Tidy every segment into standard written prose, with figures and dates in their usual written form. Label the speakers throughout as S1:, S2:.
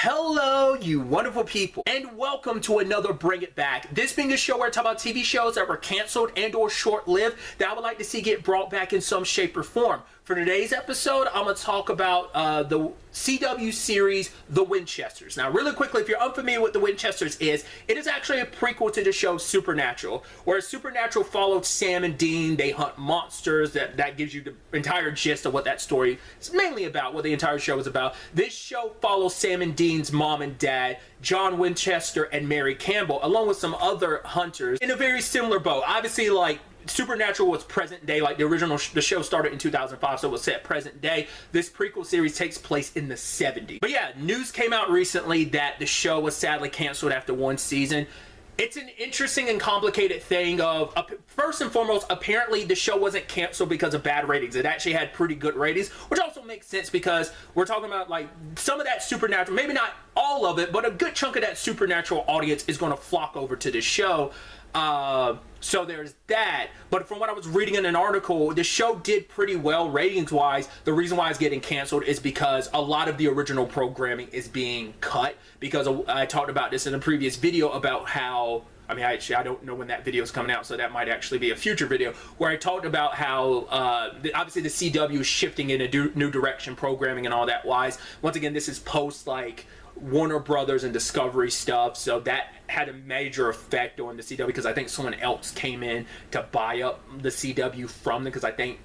S1: Hello, you wonderful people, and welcome to another Bring It Back. This being a show where I talk about TV shows that were canceled and or short-lived that I would like to see get brought back in some shape or form. For today's episode, I'm going to talk about the CW series, The Winchesters. Now, really quickly, if you're unfamiliar with The Winchesters it is actually a prequel to the show Supernatural, where Supernatural followed Sam and Dean. They hunt monsters. That gives you the entire gist of what that story is mainly about, what the entire show is about. This show follows Sam and Dean's mom and dad, John Winchester and Mary Campbell, along with some other hunters in a very similar boat. Obviously, like, Supernatural was present day, like the show started in 2005, so it was set present day. This prequel series takes place in the 70s. But yeah, news came out recently that the show was sadly canceled after one season. It's an interesting and complicated thing of, first and foremost, apparently the show wasn't canceled because of bad ratings. It actually had pretty good ratings, which also makes sense because we're talking about like some of that Supernatural, maybe not all of it, but a good chunk of that Supernatural audience is going to flock over to the show. So there's that. But from what I was reading in an article, the show did pretty well ratings wise. The reason why it's getting canceled is because a lot of the original programming is being cut, because I talked about this in a previous video about how, I mean, I don't know when that video is coming out, so that might actually be a future video, where I talked about how obviously the CW is shifting in a new direction, programming and all that wise. Once again, this is post like Warner Brothers and Discovery stuff, so that had a major effect on the CW because I think someone else came in to buy up the CW from them, because I think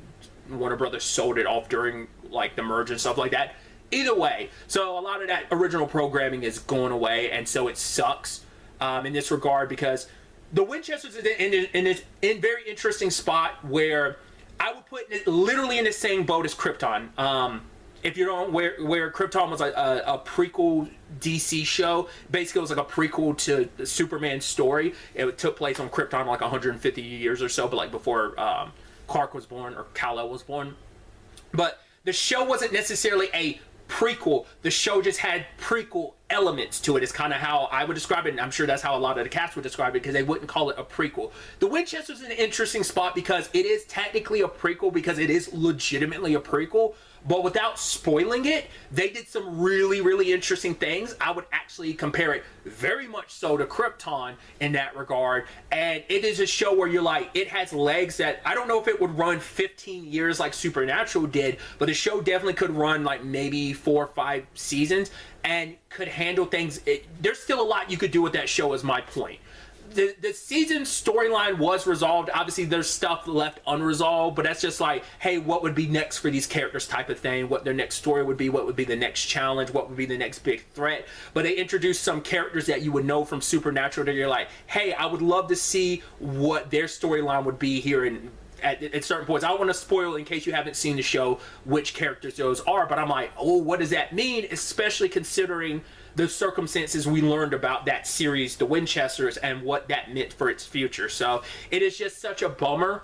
S1: Warner Brothers sold it off during like the merge and stuff like that. Either way, so a lot of that original programming is going away, and so it sucks in this regard, because the Winchesters is in a very interesting spot where I would put it literally in the same boat as Krypton. If you don't, where Krypton was a prequel DC show, basically it was like a prequel to the Superman story. It took place on Krypton like 150 years or so, but like before Clark was born or Kal-El was born. But the show wasn't necessarily a prequel. The show just had prequel elements to it. It's kind of how I would describe it, and I'm sure that's how a lot of the cast would describe it, because they wouldn't call it a prequel. The Winchesters is an interesting spot because it is technically a prequel, because it is legitimately a prequel, but without spoiling it, they did some really, really interesting things. I would actually compare it very much so to Krypton in that regard, and it is a show where you're like, it has legs that, I don't know if it would run 15 years like Supernatural did, but the show definitely could run like maybe 4 or 5 seasons and could handle things. There's still a lot you could do with that show, is my point. The season storyline was resolved. Obviously, there's stuff left unresolved, but that's just like, hey, what would be next for these characters type of thing, what their next story would be, what would be the next challenge, what would be the next big threat. But they introduced some characters that you would know from Supernatural that you're like, hey, I would love to see what their storyline would be here at certain points. I don't want to spoil, in case you haven't seen the show, which characters those are, but I'm like, oh, what does that mean? Especially considering the circumstances we learned about that series, The Winchesters, and what that meant for its future. So it is just such a bummer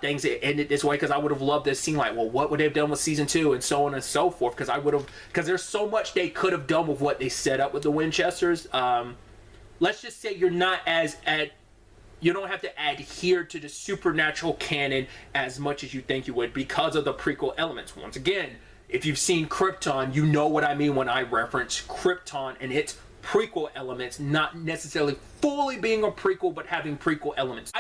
S1: things that ended this way, because I would have loved to have seen like, well, what would they have done with season 2 and so on and so forth, because there's so much they could have done with what they set up with the Winchesters. Let's just say you're not you don't have to adhere to the Supernatural canon as much as you think you would because of the prequel elements. Once again, if you've seen Krypton, you know what I mean when I reference Krypton and its prequel elements not necessarily fully being a prequel, but having prequel elements.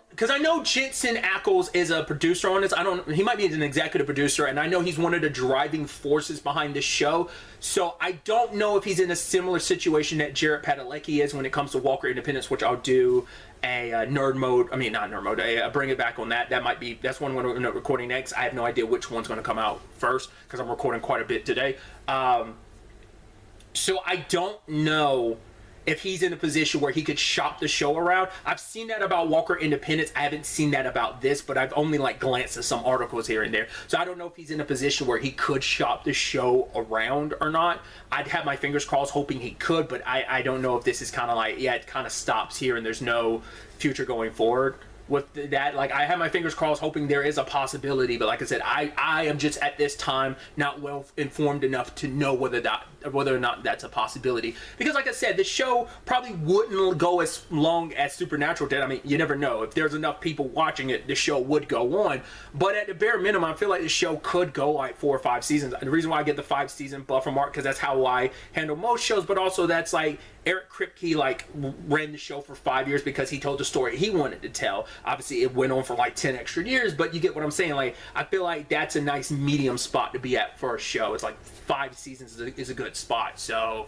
S1: Because I know Jensen Ackles is a producer on this. He might be an executive producer, and I know he's one of the driving forces behind this show. So I don't know if he's in a similar situation that Jared Padalecki is when it comes to Walker Independence, which I'll do a nerd mode, I mean not nerd mode, a bring it back on that. That's one we're recording next. I have no idea which one's going to come out first, because I'm recording quite a bit today. So I don't know if he's in a position where he could shop the show around. I've seen that about Walker Independence. I haven't seen that about this, but I've only like glanced at some articles here and there. So I don't know if he's in a position where he could shop the show around or not. I'd have my fingers crossed hoping he could, but I don't know if this is kind of like, yeah, it kind of stops here and there's no future going forward. with that. Like, I have my fingers crossed, hoping there is a possibility, but like I said, I am just at this time not well informed enough to know whether or not that's a possibility. Because like I said, the show probably wouldn't go as long as Supernatural did. I mean, you never know. If there's enough people watching it, the show would go on. But at the bare minimum, I feel like the show could go like 4 or 5 seasons. And the reason why I get the 5-season buffer mark, because that's how I handle most shows, but also that's like Eric Kripke like ran the show for 5 years because he told the story he wanted to tell. Obviously, it went on for like 10 extra years, but you get what I'm saying. Like, I feel like that's a nice medium spot to be at for a show. It's like 5 seasons is a good spot. So,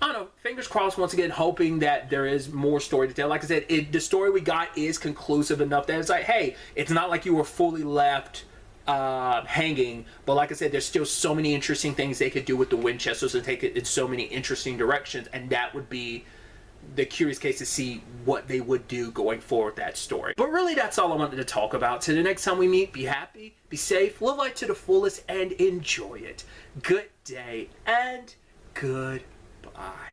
S1: I don't know. Fingers crossed once again, hoping that there is more story to tell. Like I said, the story we got is conclusive enough that it's like, hey, it's not like you were fully left hanging, but like I said, there's still so many interesting things they could do with the Winchesters and take it in so many interesting directions, and that would be the curious case to see what they would do going forward with that story. But really, that's all I wanted to talk about. Till the next time we meet, be happy, be safe, live life to the fullest, and enjoy it. Good day and goodbye.